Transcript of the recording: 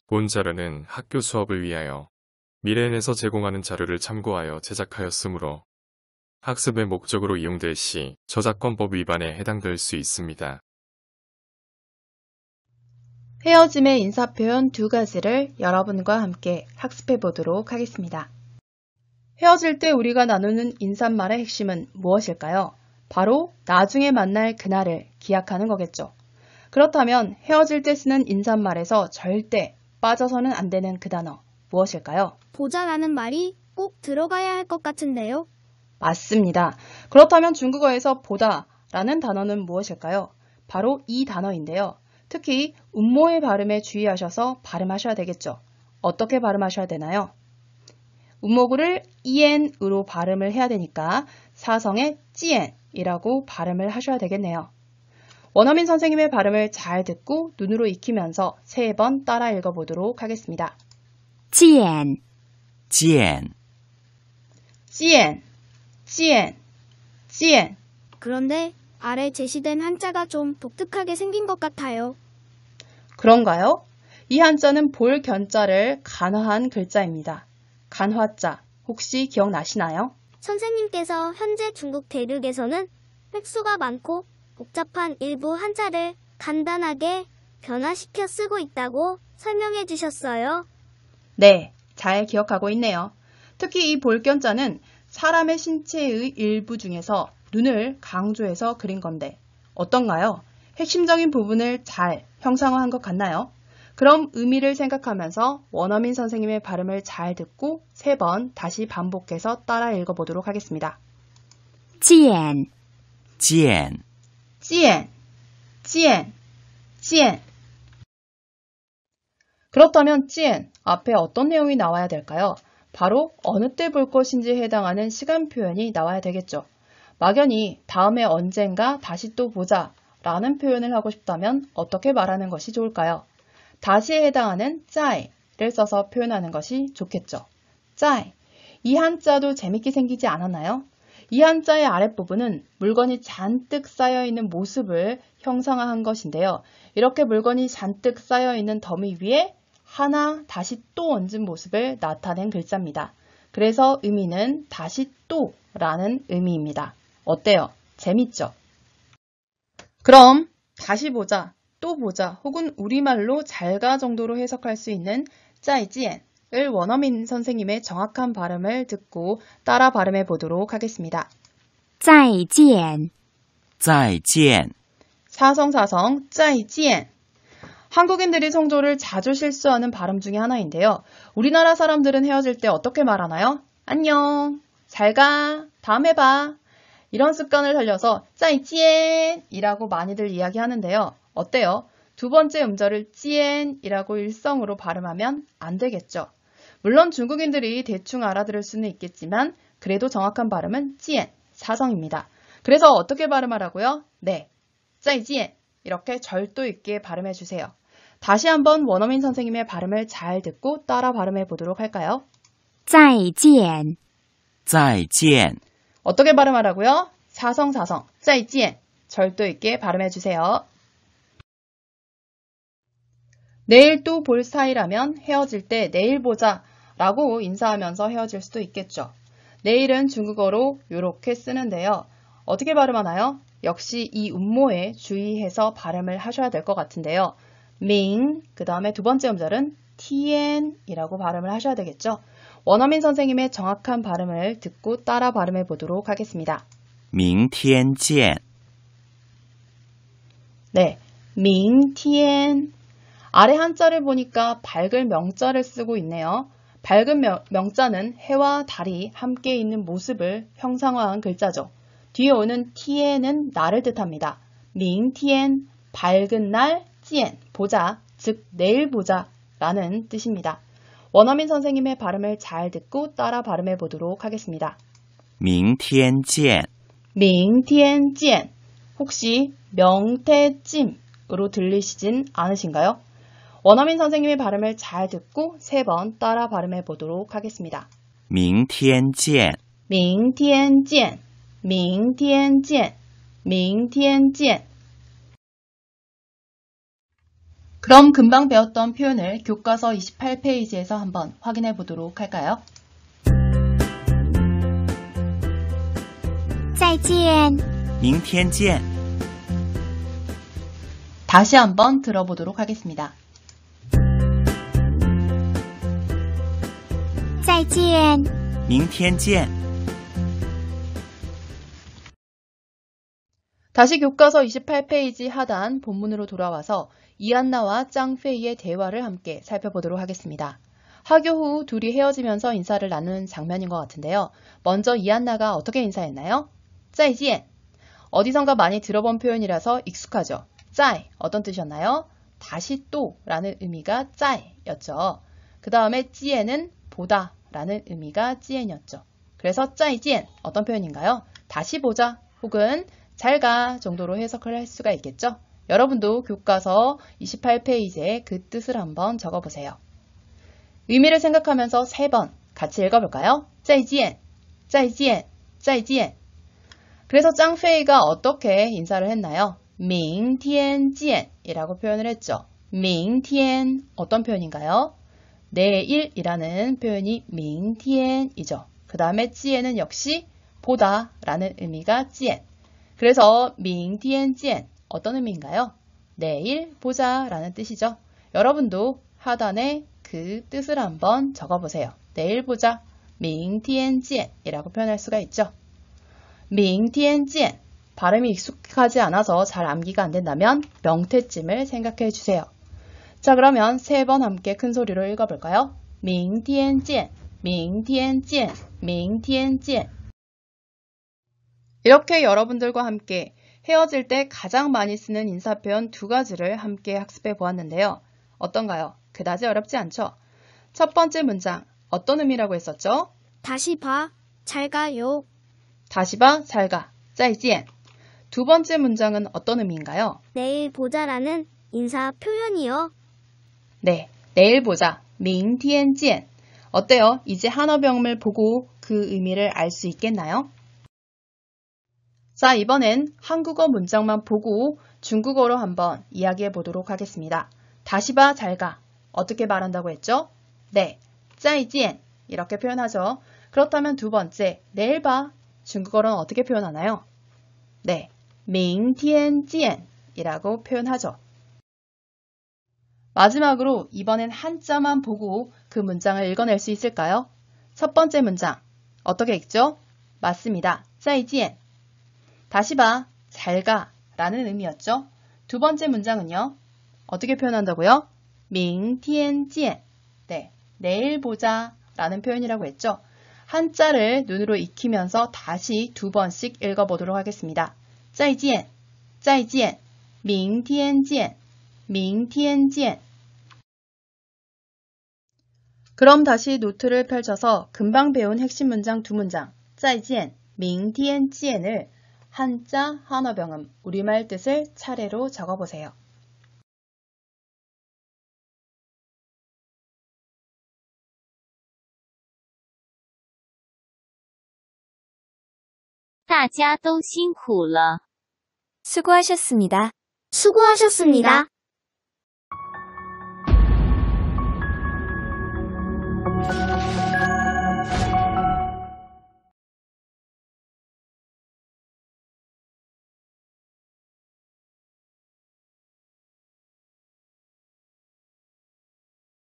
본 자료는 학교 수업을 위하여 미래엔에서 제공하는 자료를 참고하여 제작하였으므로 학습의 목적으로 이용될 시 저작권법 위반에 해당될 수 있습니다. 헤어짐의 인사표현 두 가지를 여러분과 함께 학습해 보도록 하겠습니다. 헤어질 때 우리가 나누는 인사말의 핵심은 무엇일까요? 바로 나중에 만날 그날을 기약하는 거겠죠. 그렇다면 헤어질 때 쓰는 인사말에서 절대 빠져서는 안 되는 그 단어 무엇일까요? 보자라는 말이 꼭 들어가야 할 것 같은데요. 맞습니다. 그렇다면 중국어에서 보다라는 단어는 무엇일까요? 바로 이 단어인데요. 특히 음모의 발음에 주의하셔서 발음하셔야 되겠죠. 어떻게 발음하셔야 되나요? 음모구를 이엔으로 발음을 해야 되니까 사성의 찌엔이라고 발음을 하셔야 되겠네요. 원어민 선생님의 발음을 잘 듣고 눈으로 익히면서 3번 따라 읽어보도록 하겠습니다. 见 见 찌엔, 찌엔, 찌엔. 그런데 아래 제시된 한자가 좀 독특하게 생긴 것 같아요. 그런가요? 이 한자는 볼 견자를 간화한 글자입니다. 간화자, 혹시 기억나시나요? 선생님께서 현재 중국 대륙에서는 획수가 많고 복잡한 일부 한자를 간단하게 변화시켜 쓰고 있다고 설명해 주셨어요. 네, 잘 기억하고 있네요. 특히 이 볼견자는 사람의 신체의 일부 중에서 눈을 강조해서 그린 건데 어떤가요? 핵심적인 부분을 잘 형상화한 것 같나요? 그럼 의미를 생각하면서 원어민 선생님의 발음을 잘 듣고 3번 다시 반복해서 따라 읽어보도록 하겠습니다. 见 见 찌엔, 찌엔, 찌엔. 그렇다면 찌엔 앞에 어떤 내용이 나와야 될까요? 바로 어느 때 볼 것인지에 해당하는 시간 표현이 나와야 되겠죠. 막연히 다음에 언젠가 다시 또 보자 라는 표현을 하고 싶다면 어떻게 말하는 것이 좋을까요? 다시에 해당하는 짜이를 써서 표현하는 것이 좋겠죠. 짜이. 이 한자도 재밌게 생기지 않았나요? 이 한자의 아랫부분은 물건이 잔뜩 쌓여있는 모습을 형상화한 것인데요. 이렇게 물건이 잔뜩 쌓여있는 더미 위에 하나 다시 또 얹은 모습을 나타낸 글자입니다. 그래서 의미는 다시 또 라는 의미입니다. 어때요? 재밌죠? 그럼 다시 보자, 또 보자 혹은 우리말로 잘가 정도로 해석할 수 있는 짜이지엔을 원어민 선생님의 정확한 발음을 듣고 따라 발음해 보도록 하겠습니다. 再见再见 사성사성 짜이지엔. 한국인들이 성조를 자주 실수하는 발음 중에 하나인데요. 우리나라 사람들은 헤어질 때 어떻게 말하나요? 안녕, 잘가, 다음에 봐. 이런 습관을 살려서 짜이지엔이라고 많이들 이야기하는데요. 어때요? 두 번째 음절을 찌엔이라고 일성으로 발음하면 안 되겠죠. 물론 중국인들이 대충 알아들을 수는 있겠지만 그래도 정확한 발음은 찌엔, 사성입니다. 그래서 어떻게 발음하라고요? 네, 짜이지엔 이렇게 절도 있게 발음해 주세요. 다시 한번 원어민 선생님의 발음을 잘 듣고 따라 발음해 보도록 할까요? 再见再见 어떻게 발음하라고요? 사성사성, 짜이지엔 절도 있게 발음해 주세요. 내일 또 볼 사이라면 헤어질 때 내일 보자 라고 인사하면서 헤어질 수도 있겠죠. 내일은 중국어로 이렇게 쓰는데요. 어떻게 발음하나요? 역시 이 음모에 주의해서 발음을 하셔야 될 것 같은데요. 밍, 그 다음에 두 번째 음절은 티엔이라고 발음을 하셔야 되겠죠. 원어민 선생님의 정확한 발음을 듣고 따라 발음해 보도록 하겠습니다. 明天见 네, 밍티엔. 아래 한자를 보니까 밝을 명자를 쓰고 있네요. 밝은 명자는 해와 달이 함께 있는 모습을 형상화한 글자죠. 뒤에 오는 티엔은 날을 뜻합니다. 밍티엔, 밝은 날, 찌엔, 보자, 즉 내일 보자 라는 뜻입니다. 원어민 선생님의 발음을 잘 듣고 따라 발음해 보도록 하겠습니다. 明天见 밍티엔 찌엔. 혹시 명태찜으로 들리시진 않으신가요? 원어민 선생님의 발음을 잘 듣고 3번 따라 발음해 보도록 하겠습니다. 明天见明天见明天见明天见 그럼 금방 배웠던 표현을 교과서 28페이지에서 한번 확인해 보도록 할까요? 再见，明天见， 다시 한번 들어보도록 하겠습니다. 再见，明天见， 다시 교과서 28페이지 하단 본문으로 돌아와서 이안나와 짱페이의 대화를 함께 살펴보도록 하겠습니다. 하교 후 둘이 헤어지면서 인사를 나누는 장면인 것 같은데요. 먼저 이안나가 어떻게 인사했나요? 再见. 어디선가 많이 들어본 표현이라서 익숙하죠. 再 어떤 뜻이었나요? 다시 또 라는 의미가 再였죠. 그 다음에 见은 보다 라는 의미가 见이었죠. 그래서 再见 어떤 표현인가요? 다시 보자 혹은 잘가 정도로 해석을 할 수가 있겠죠. 여러분도 교과서 28페이지에 그 뜻을 한번 적어보세요. 의미를 생각하면서 3번 같이 읽어볼까요? 再见, 再见, 再见. 그래서 짱페이가 어떻게 인사를 했나요? 明天见이라고 표현을 했죠. 明天 어떤 표현인가요? 내일이라는 표현이 明天이죠. 그 다음에 见은 역시 보다 라는 의미가 见. 그래서 明天见 어떤 의미인가요? 내일 보자 라는 뜻이죠. 여러분도 하단에 그 뜻을 한번 적어보세요. 내일 보자, 明天见이라고 표현할 수가 있죠. 明天见 발음이 익숙하지 않아서 잘 암기가 안 된다면 명태쯤을 생각해 주세요. 자, 그러면 3번 함께 큰 소리로 읽어볼까요? 明天见, 明天见, 明天见. 이렇게 여러분들과 함께 헤어질 때 가장 많이 쓰는 인사표현 2가지를 함께 학습해 보았는데요. 어떤가요? 그다지 어렵지 않죠? 첫 번째 문장, 어떤 의미라고 했었죠? 다시 봐. 잘 가요. 다시 봐, 잘 가, 再见. 두 번째 문장은 어떤 의미인가요? 내일 보자라는 인사 표현이요. 네, 내일 보자, 明天见. 어때요? 이제 한어병을 보고 그 의미를 알 수 있겠나요? 자, 이번엔 한국어 문장만 보고 중국어로 한번 이야기해 보도록 하겠습니다. 다시 봐, 잘 가. 어떻게 말한다고 했죠? 네, 再见 이렇게 표현하죠. 그렇다면 두 번째, 내일 봐. 중국어로는 어떻게 표현하나요? 네, 明天见 이라고 표현하죠. 마지막으로 이번엔 한자만 보고 그 문장을 읽어낼 수 있을까요? 첫 번째 문장, 어떻게 읽죠? 맞습니다. 再见. 다시 봐, 잘 가 라는 의미였죠. 두 번째 문장은요. 어떻게 표현한다고요? 明天见. 네, 내일 보자 라는 표현이라고 했죠. 한자를 눈으로 익히면서 다시 2번씩 읽어보도록 하겠습니다. 再见, 再见, 明天见, 明天见. 그럼 다시 노트를 펼쳐서 금방 배운 핵심 문장 2문장 再见, 明天见을 한자, 한어병음, 우리말 뜻을 차례로 적어보세요. 大家都辛苦了。 수고하셨습니다. 수고하셨습니다.